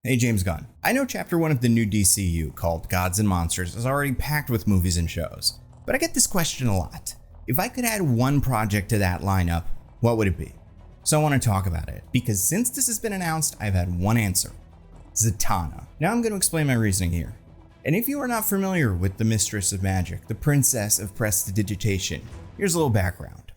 Hey, James Gunn. I know Chapter 1 of the new DCU, called Gods and Monsters, is already packed with movies and shows, but I get this question a lot. If I could add one project to that lineup, what would it be? So I want to talk about it, because since this has been announced, I've had one answer. Zatanna. Now I'm going to explain my reasoning here. And if you are not familiar with the Mistress of Magic, the Princess of Prestidigitation, here's a little background.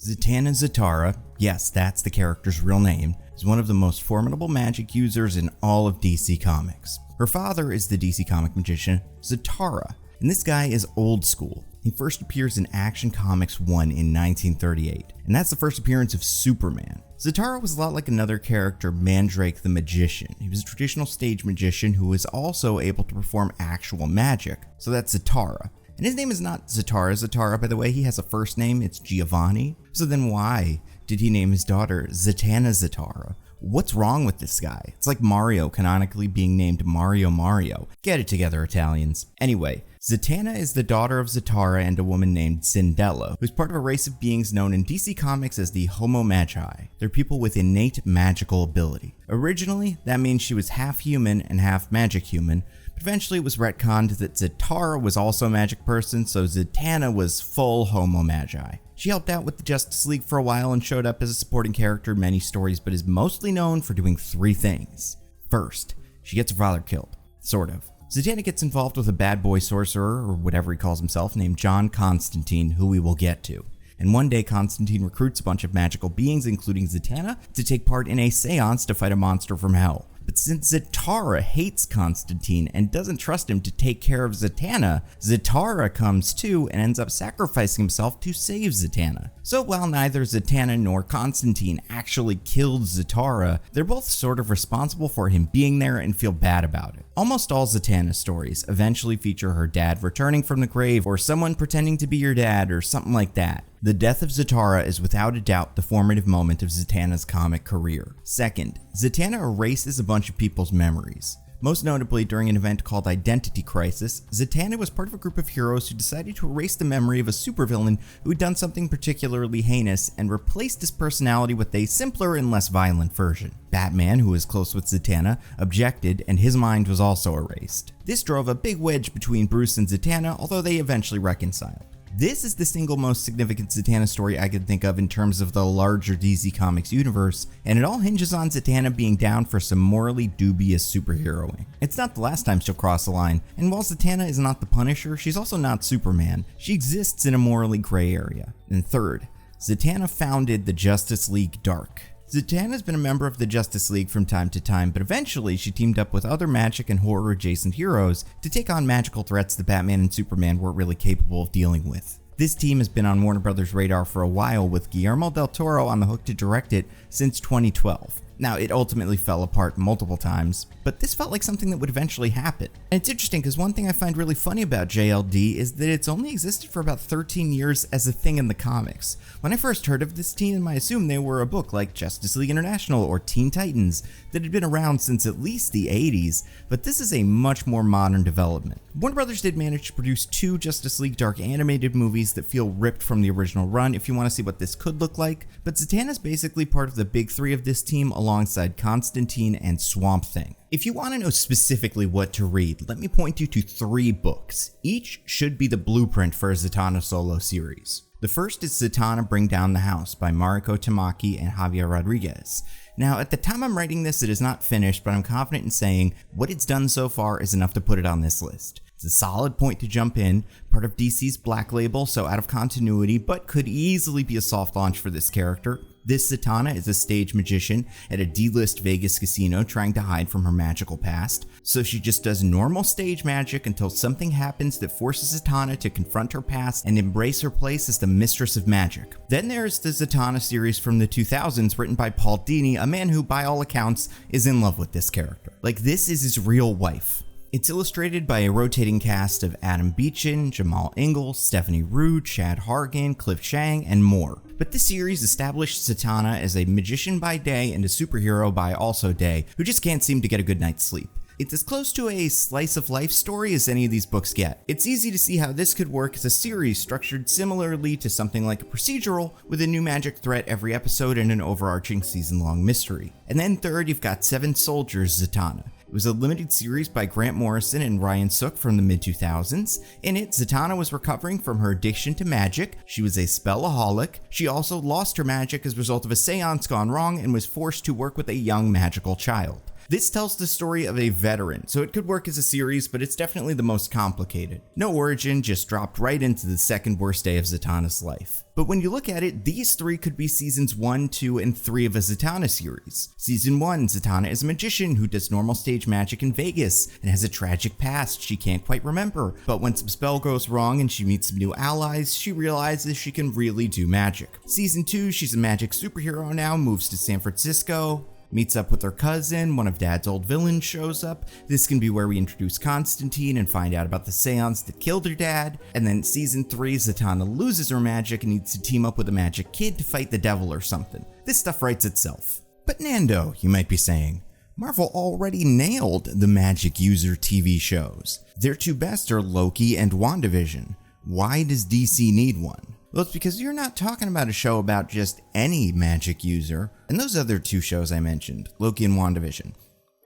Zatanna Zatara, yes, that's the character's real name, is one of the most formidable magic users in all of DC Comics. Her father is the DC comic magician Zatara, and this guy is old school. He first appears in Action Comics 1 in 1938, and that's the first appearance of Superman. Zatara was a lot like another character, Mandrake the Magician. He was a traditional stage magician who was also able to perform actual magic, so that's Zatara. And his name is not Zatara, by the way, he has a first name, it's Giovanni. So then why did he name his daughter Zatanna Zatara? What's wrong with this guy? It's like Mario canonically being named Mario. Get it together, Italians. Anyway, Zatanna is the daughter of Zatara and a woman named Zindella, who's part of a race of beings known in DC Comics as the Homo Magi. They're people with innate magical ability. Originally, that means she was half human and half magic human, but eventually it was retconned that Zatara was also a magic person, so Zatanna was full Homo Magi. She helped out with the Justice League for a while and showed up as a supporting character in many stories, but is mostly known for doing three things. First, she gets her father killed. Sort of. Zatanna gets involved with a bad boy sorcerer, or whatever he calls himself, named John Constantine, who we will get to. And one day, Constantine recruits a bunch of magical beings, including Zatanna, to take part in a seance to fight a monster from hell. But since Zatara hates Constantine and doesn't trust him to take care of Zatanna, Zatara comes too and ends up sacrificing himself to save Zatanna. So while neither Zatanna nor Constantine actually killed Zatara, they're both sort of responsible for him being there and feel bad about it. Almost all Zatanna stories eventually feature her dad returning from the grave or someone pretending to be your dad or something like that. The death of Zatara is without a doubt the formative moment of Zatanna's comic career. Second, Zatanna erases a bunch of people's memories. Most notably, during an event called Identity Crisis, Zatanna was part of a group of heroes who decided to erase the memory of a supervillain who had done something particularly heinous and replaced his personality with a simpler and less violent version. Batman, who was close with Zatanna, objected and his mind was also erased. This drove a big wedge between Bruce and Zatanna, although they eventually reconciled. This is the single most significant Zatanna story I can think of in terms of the larger DC Comics universe, and it all hinges on Zatanna being down for some morally dubious superheroing. It's not the last time she'll cross the line, and while Zatanna is not the Punisher, she's also not Superman. She exists in a morally gray area. And third, Zatanna founded the Justice League Dark. Zatanna has been a member of the Justice League from time to time, but eventually she teamed up with other magic and horror adjacent heroes to take on magical threats that Batman and Superman weren't really capable of dealing with. This team has been on Warner Brothers' radar for a while, with Guillermo del Toro on the hook to direct it since 2012. Now, it ultimately fell apart multiple times, but this felt like something that would eventually happen. And it's interesting because one thing I find really funny about JLD is that it's only existed for about 13 years as a thing in the comics. When I first heard of this team, I assumed they were a book like Justice League International or Teen Titans that had been around since at least the 80s, but this is a much more modern development. Warner Brothers did manage to produce 2 Justice League Dark animated movies that feel ripped from the original run if you want to see what this could look like, but Zatanna's basically part of the big 3 of this team alongside Constantine and Swamp Thing. If you want to know specifically what to read, let me point you to 3 books. Each should be the blueprint for a Zatanna solo series. The first is Zatanna Bring Down the House by Mariko Tamaki and Javier Rodriguez. Now, at the time I'm writing this, it is not finished, but I'm confident in saying what it's done so far is enough to put it on this list. It's a solid point to jump in, part of DC's Black Label, so out of continuity, but could easily be a soft launch for this character. This Zatanna is a stage magician at a D-list Vegas casino trying to hide from her magical past, so she just does normal stage magic until something happens that forces Zatanna to confront her past and embrace her place as the Mistress of Magic. Then there's the Zatanna series from the 2000s written by Paul Dini, a man who, by all accounts, is in love with this character. Like, this is his real wife. It's illustrated by a rotating cast of Adam Beechin, Jamal Ingle, Stephanie Rue, Chad Hargan, Cliff Chang, and more. But this series established Zatanna as a magician by day and a superhero by also day, who just can't seem to get a good night's sleep. It's as close to a slice of life story as any of these books get. It's easy to see how this could work as a series structured similarly to something like a procedural, with a new magic threat every episode and an overarching season-long mystery. And then third, you've got Seven Soldiers Zatanna. was a limited series by Grant Morrison and Ryan Sook from the mid-2000s. In it, Zatanna was recovering from her addiction to magic. She was a spellaholic. She also lost her magic as a result of a seance gone wrong and was forced to work with a young magical child. This tells the story of a veteran, so it could work as a series, but it's definitely the most complicated. No origin, just dropped right into the second worst day of Zatanna's life. But when you look at it, these three could be seasons 1, 2, and 3 of a Zatanna series. Season 1, Zatanna is a magician who does normal stage magic in Vegas and has a tragic past she can't quite remember, but when some spell goes wrong and she meets some new allies, she realizes she can really do magic. Season 2, she's a magic superhero now, moves to San Francisco, meets up with her cousin, one of Dad's old villains shows up. This can be where we introduce Constantine and find out about the seance that killed her dad. And then season 3, Zatanna loses her magic and needs to team up with a magic kid to fight the devil or something. This stuff writes itself. But Nando, you might be saying, Marvel already nailed the magic user TV shows. Their two best are Loki and WandaVision. Why does DC need one? Well, it's because you're not talking about a show about just any magic user. And those other two shows I mentioned, Loki and WandaVision,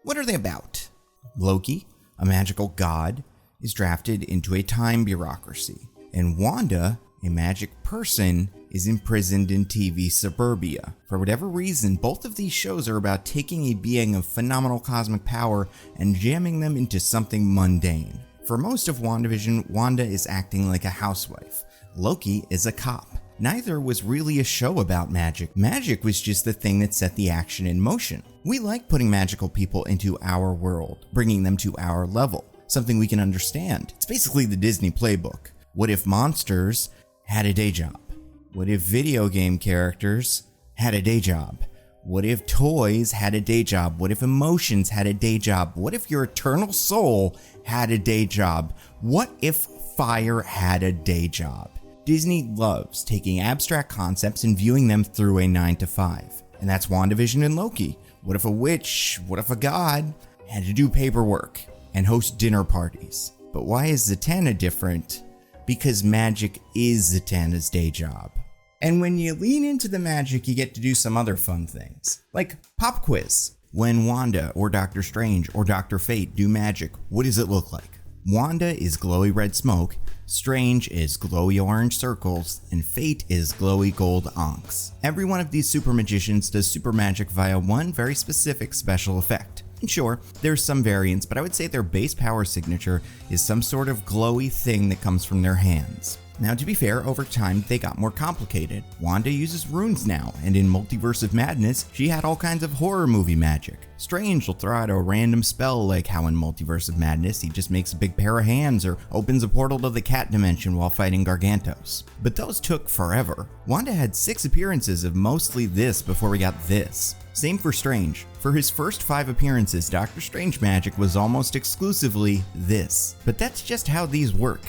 what are they about? Loki, a magical god, is drafted into a time bureaucracy. And Wanda, a magic person, is imprisoned in TV suburbia. For whatever reason, both of these shows are about taking a being of phenomenal cosmic power and jamming them into something mundane. For most of WandaVision, Wanda is acting like a housewife. Loki is a cop. Neither was really a show about magic. Magic was just the thing that set the action in motion. We like putting magical people into our world, bringing them to our level, something we can understand. It's basically the Disney playbook. What if monsters had a day job? What if video game characters had a day job? What if toys had a day job? What if emotions had a day job? What if your eternal soul had a day job? What if fire had a day job? Disney loves taking abstract concepts and viewing them through a 9 to 5. And that's WandaVision and Loki. What if a witch, what if a god had to do paperwork and host dinner parties? But why is Zatanna different? Because magic is Zatanna's day job. And when you lean into the magic, you get to do some other fun things, like pop quiz. When Wanda or Doctor Strange or Dr. Fate do magic, what does it look like? Wanda is glowy red smoke, Strange is glowy orange circles, and Fate is glowy gold onks. Every one of these super magicians does super magic via one very specific special effect. And sure, there's some variants, but I would say their base power signature is some sort of glowy thing that comes from their hands. Now, to be fair, over time they got more complicated. Wanda uses runes now, and in Multiverse of Madness, she had all kinds of horror movie magic. Strange will throw out a random spell like how in Multiverse of Madness he just makes a big pair of hands or opens a portal to the cat dimension while fighting Gargantos. But those took forever. Wanda had 6 appearances of mostly this before we got this. Same for Strange. For his first 5 appearances, Doctor Strange magic was almost exclusively this. But that's just how these work.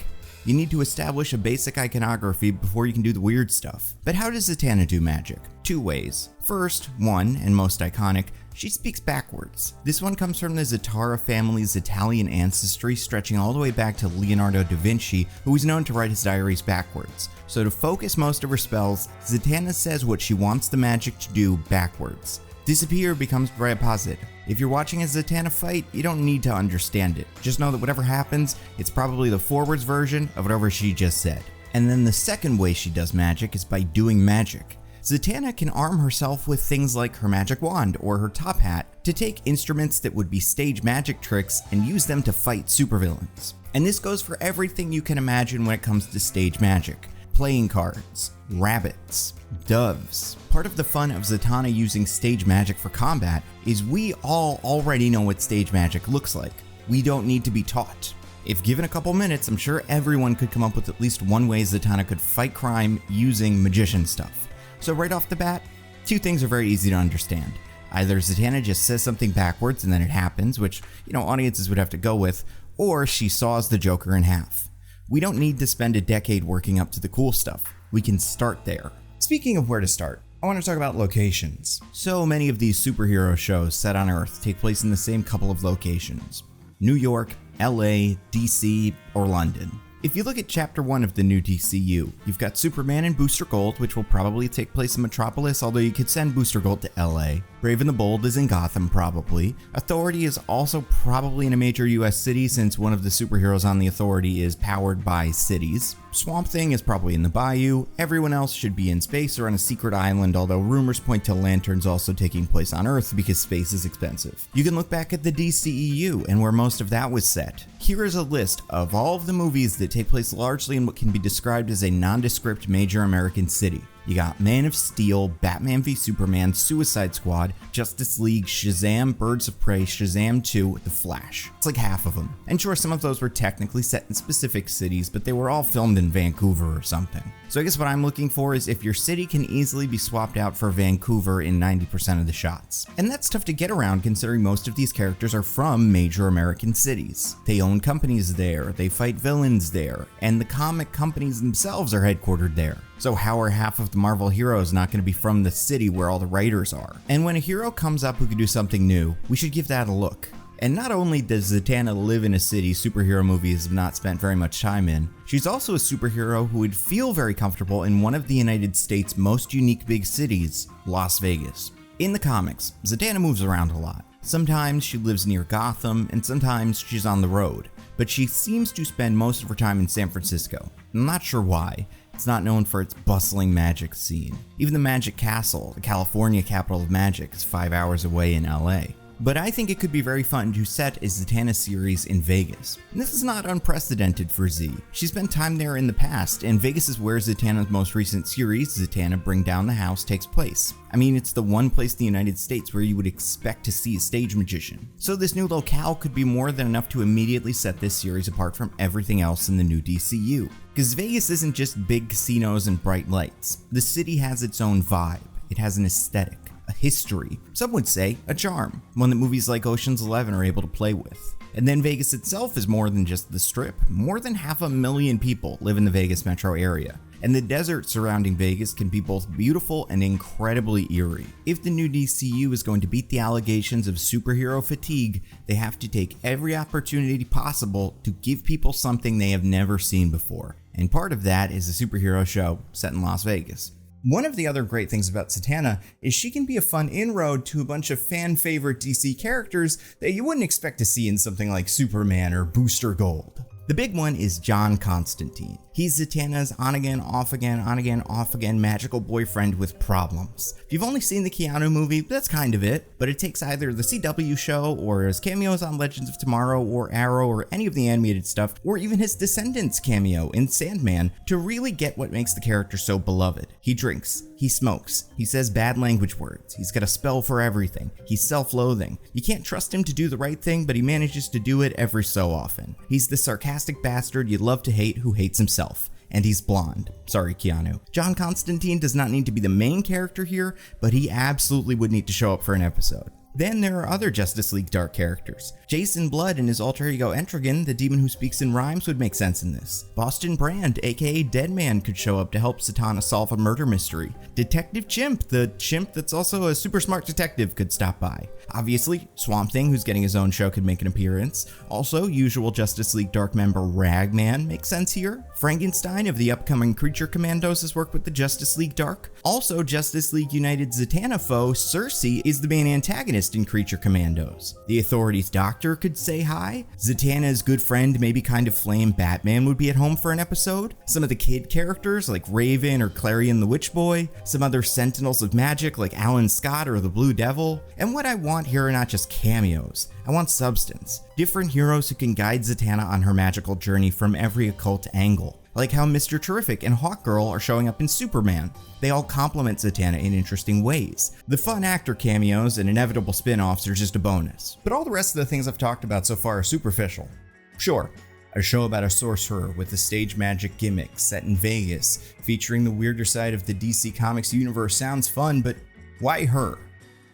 You need to establish a basic iconography before you can do the weird stuff. But how does Zatanna do magic? 2 ways. First, one, and most iconic, she speaks backwards. This one comes from the Zatara family's Italian ancestry stretching all the way back to Leonardo da Vinci, who was known to write his diaries backwards. So to focus most of her spells, Zatanna says what she wants the magic to do backwards. Disappear becomes Bryaposit. If you're watching a Zatanna fight, you don't need to understand it. Just know that whatever happens, it's probably the forwards version of whatever she just said. And then the second way she does magic is by doing magic. Zatanna can arm herself with things like her magic wand or her top hat to take instruments that would be stage magic tricks and use them to fight supervillains. And this goes for everything you can imagine when it comes to stage magic. Playing cards, rabbits, doves. Part of the fun of Zatanna using stage magic for combat is we all already know what stage magic looks like. We don't need to be taught. If given a couple minutes, I'm sure everyone could come up with at least one way Zatanna could fight crime using magician stuff. So right off the bat, 2 things are very easy to understand. Either Zatanna just says something backwards and then it happens, which, audiences would have to go with, or she saws the Joker in half. We don't need to spend a decade working up to the cool stuff. We can start there. Speaking of where to start, I want to talk about locations. So many of these superhero shows set on Earth take place in the same couple of locations: New York, LA, DC, or London. If you look at Chapter 1 of the new DCU, you've got Superman and Booster Gold, which will probably take place in Metropolis, although you could send Booster Gold to LA. Brave and the Bold is in Gotham, probably. Authority is also probably in a major US city, since one of the superheroes on the Authority is powered by cities. Swamp Thing is probably in the Bayou. Everyone else should be in space or on a secret island, although rumors point to Lanterns also taking place on Earth because space is expensive. You can look back at the DCEU and where most of that was set. Here is a list of all of the movies that take place largely in what can be described as a nondescript major American city. You got Man of Steel, Batman v Superman, Suicide Squad, Justice League, Shazam, Birds of Prey, Shazam 2, The Flash. It's like half of them. And sure, some of those were technically set in specific cities, but they were all filmed in Vancouver or something. So I guess what I'm looking for is if your city can easily be swapped out for Vancouver in 90% of the shots. And that's tough to get around considering most of these characters are from major American cities. They own companies there, they fight villains there, and the comic companies themselves are headquartered there. So how are half of the Marvel heroes not going to be from the city where all the writers are? And when a hero comes up who can do something new, we should give that a look. And not only does Zatanna live in a city superhero movies have not spent very much time in, she's also a superhero who would feel very comfortable in one of the United States' most unique big cities, Las Vegas. In the comics, Zatanna moves around a lot. Sometimes she lives near Gotham, and sometimes she's on the road, but she seems to spend most of her time in San Francisco. I'm not sure why. It's not known for its bustling magic scene. Even the Magic Castle, the California capital of magic, is 5 hours away in LA. But I think it could be very fun to set a Zatanna series in Vegas. And this is not unprecedented for Z. She spent time there in the past, and Vegas is where Zatanna's most recent series, Zatanna Bring Down the House, takes place. I mean, it's the one place in the United States where you would expect to see a stage magician. So this new locale could be more than enough to immediately set this series apart from everything else in the new DCU. Because Vegas isn't just big casinos and bright lights. The city has its own vibe. It has an aesthetic. A history, some would say a charm, one that movies like Ocean's 11 are able to play with. And then Vegas itself is more than just the Strip. More than 500,000 people live in the Vegas metro area, and the desert surrounding Vegas can be both beautiful and incredibly eerie. If the new DCU is going to beat the allegations of superhero fatigue, they have to take every opportunity possible to give people something they have never seen before. And part of that is a superhero show set in Las Vegas. One of the other great things about Zatanna is she can be a fun inroad to a bunch of fan-favorite DC characters that you wouldn't expect to see in something like Superman or Booster Gold. The big one is John Constantine. He's Zatanna's on-again, off-again, on-again, off-again magical boyfriend with problems. If you've only seen the Keanu movie, that's kind of it, but it takes either the CW show or his cameos on Legends of Tomorrow or Arrow or any of the animated stuff, or even his Descendants cameo in Sandman to really get what makes the character so beloved. He drinks, he smokes, he says bad language words, he's got a spell for everything, he's self-loathing. You can't trust him to do the right thing, but he manages to do it every so often. He's the sarcastic bastard you love to hate who hates himself. And he's blonde. Sorry, Keanu. John Constantine does not need to be the main character here, but he absolutely would need to show up for an episode. Then there are other Justice League Dark characters. Jason Blood and his alter ego Entrigan, the demon who speaks in rhymes, would make sense in this. Boston Brand, aka Deadman, could show up to help Zatanna solve a murder mystery. Detective Chimp, the chimp that's also a super smart detective, could stop by. Obviously, Swamp Thing, who's getting his own show, could make an appearance. Also, usual Justice League Dark member Ragman makes sense here. Frankenstein of the upcoming Creature Commandos has worked with the Justice League Dark. Also, Justice League United Zatanna foe Cersei is the main antagonist in Creature Commandos. The Authority's Doctor could say hi. Zatanna's good friend, maybe kind of flame Batman, would be at home for an episode. Some of the kid characters like Raven or Clarion the Witch Boy. Some other Sentinels of Magic like Alan Scott or the Blue Devil. And what I want here are not just cameos. I want substance. Different heroes who can guide Zatanna on her magical journey from every occult angle. Like how Mr. Terrific and Hawkgirl are showing up in Superman. They all complement Zatanna in interesting ways. The fun actor cameos and inevitable spin-offs are just a bonus. But all the rest of the things I've talked about so far are superficial. Sure, a show about a sorcerer with a stage magic gimmick set in Vegas, featuring the weirder side of the DC Comics universe sounds fun, but why her?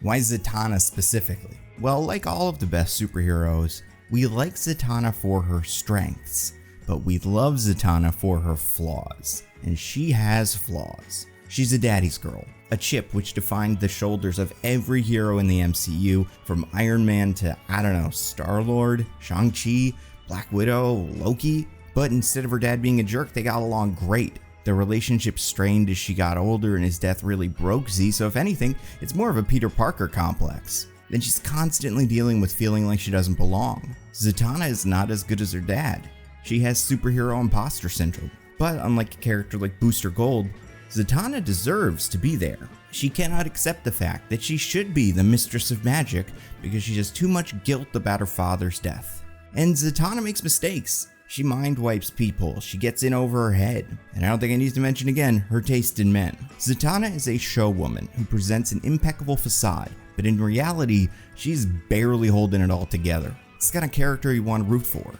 Why Zatanna specifically? Well, like all of the best superheroes, we like Zatanna for her strengths. But we love Zatanna for her flaws, and she has flaws. She's a daddy's girl, a chip which defined the shoulders of every hero in the MCU, from Iron Man to, I don't know, Star-Lord, Shang-Chi, Black Widow, Loki. But instead of her dad being a jerk, they got along great. Their relationship strained as she got older, and his death really broke Z, so if anything, it's more of a Peter Parker complex. Then she's constantly dealing with feeling like she doesn't belong. Zatanna is not as good as her dad. She has superhero imposter syndrome. But unlike a character like Booster Gold, Zatanna deserves to be there. She cannot accept the fact that she should be the Mistress of Magic because she has too much guilt about her father's death. And Zatanna makes mistakes. She mind wipes people, she gets in over her head, and I don't think I need to mention again her taste in men. Zatanna is a showwoman who presents an impeccable facade, but in reality, she's barely holding it all together. It's the kind of character you want to root for.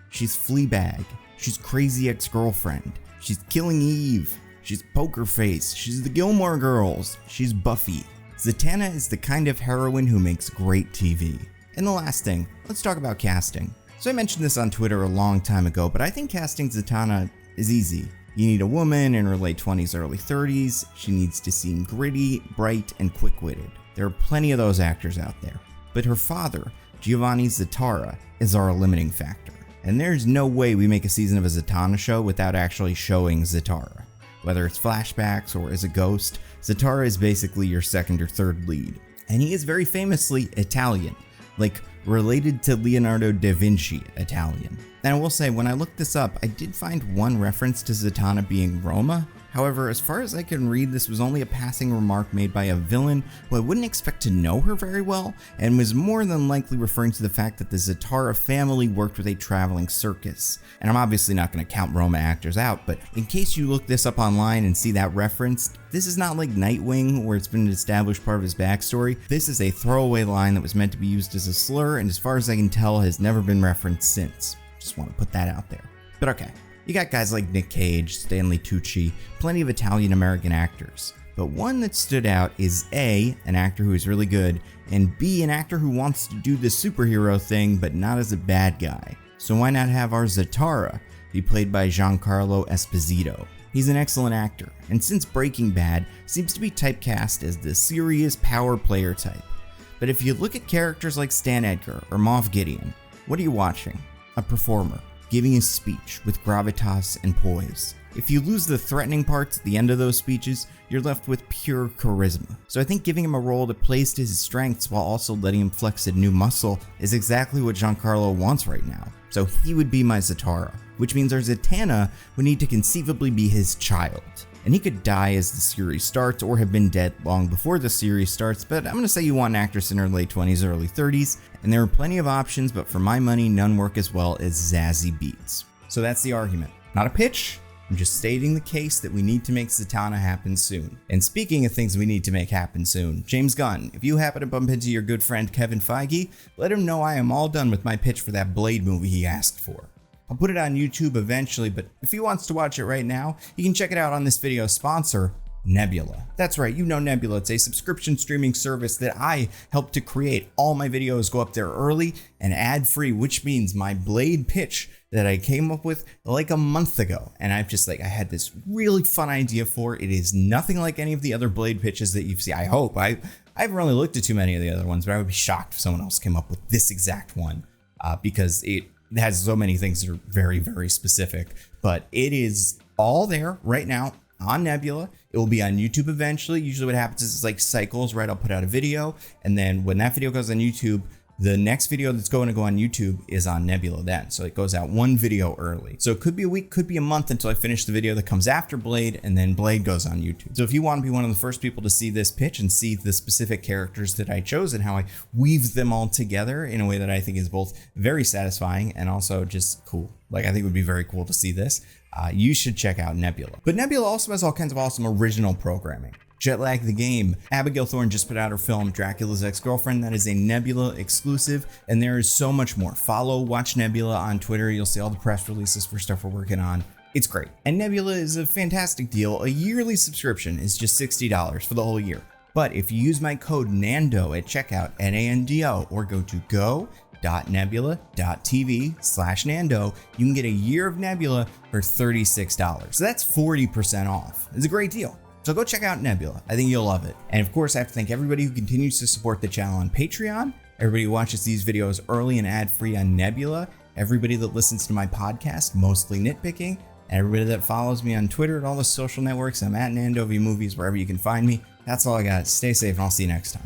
She's Fleabag, she's crazy ex-girlfriend, she's Killing Eve, she's Poker Face, she's the Gilmore Girls, she's Buffy. Zatanna is the kind of heroine who makes great TV. And the last thing, let's talk about casting. So I mentioned this on Twitter a long time ago, but I think casting Zatanna is easy. You need a woman in her late 20s, early 30s. She needs to seem gritty, bright, and quick-witted. There are plenty of those actors out there. But her father, Giovanni Zatara, is our limiting factor. And there's no way we make a season of a Zatanna show without actually showing Zatara. Whether it's flashbacks or as a ghost, Zatara is basically your second or third lead. And he is very famously Italian, like related to Leonardo da Vinci Italian. And I will say, when I looked this up, I did find one reference to Zatanna being Roma. However, as far as I can read, this was only a passing remark made by a villain who I wouldn't expect to know her very well, and was more than likely referring to the fact that the Zatara family worked with a traveling circus. And I'm obviously not going to count Roma actors out, but in case you look this up online and see that referenced, this is not like Nightwing, where it's been an established part of his backstory. This is a throwaway line that was meant to be used as a slur, and as far as I can tell, has never been referenced since. Just want to put that out there. But okay. You got guys like Nick Cage, Stanley Tucci, plenty of Italian-American actors. But one that stood out is A, an actor who is really good, and B, an actor who wants to do the superhero thing but not as a bad guy. So why not have our Zatara be played by Giancarlo Esposito? He's an excellent actor, and since Breaking Bad, seems to be typecast as the serious power player type. But if you look at characters like Stan Edgar or Moff Gideon, what are you watching? A performer giving his speech with gravitas and poise. If you lose the threatening parts at the end of those speeches, you're left with pure charisma. So I think giving him a role that plays to his strengths while also letting him flex a new muscle is exactly what Giancarlo wants right now. So he would be my Zatara, which means our Zatanna would need to conceivably be his child. And he could die as the series starts or have been dead long before the series starts, but I'm gonna say you want an actress in her late 20s, early 30s, and there are plenty of options, but for my money, none work as well as Zazie Beetz. So that's the argument. Not a pitch, I'm just stating the case that we need to make Zatanna happen soon. And speaking of things we need to make happen soon, James Gunn, if you happen to bump into your good friend Kevin Feige, let him know I am all done with my pitch for that Blade movie he asked for. I'll put it on YouTube eventually, but if he wants to watch it right now, he can check it out on this video's sponsor, Nebula. That's right, you know Nebula. It's a subscription streaming service that I helped to create. All my videos go up there early and ad-free, which means my Blade pitch that I came up with like a month ago. And I had this really fun idea for it. It is nothing like any of the other Blade pitches that you've seen. I hope. I haven't really looked at too many of the other ones, but I would be shocked if someone else came up with this exact one because it has so many things that are very, very specific, but it is all there right now on Nebula. It will be on YouTube eventually. Usually what happens is it's like cycles, right? I'll put out a video, and then when that video goes on YouTube, the next video that's going to go on YouTube is on Nebula then. So it goes out one video early. So it could be a week, could be a month until I finish the video that comes after Blade, and then Blade goes on YouTube. So if you want to be one of the first people to see this pitch and see the specific characters that I chose and how I weave them all together in a way that I think is both very satisfying and also just cool. Like, I think it would be very cool to see this. You should check out Nebula. But Nebula also has all kinds of awesome original programming. Jetlag the Game. Abigail Thorne just put out her film Dracula's Ex-Girlfriend. That is a Nebula exclusive, and there is so much more. Watch Nebula on Twitter. You'll see all the press releases for stuff we're working on. It's great. And Nebula is a fantastic deal. A yearly subscription is just $60 for the whole year. But if you use my code NANDO at checkout, NANDO, or go to go.nebula.tv/Nando, you can get a year of Nebula for $36. So that's 40% off. It's a great deal. So go check out Nebula. I think you'll love it. And of course, I have to thank everybody who continues to support the channel on Patreon, everybody who watches these videos early and ad-free on Nebula, everybody that listens to my podcast, mostly Nitpicking, Everybody that follows me on Twitter and all the social networks, I'm at NandoVMovies, wherever you can find me. That's all I got. Stay safe, and I'll see you next time.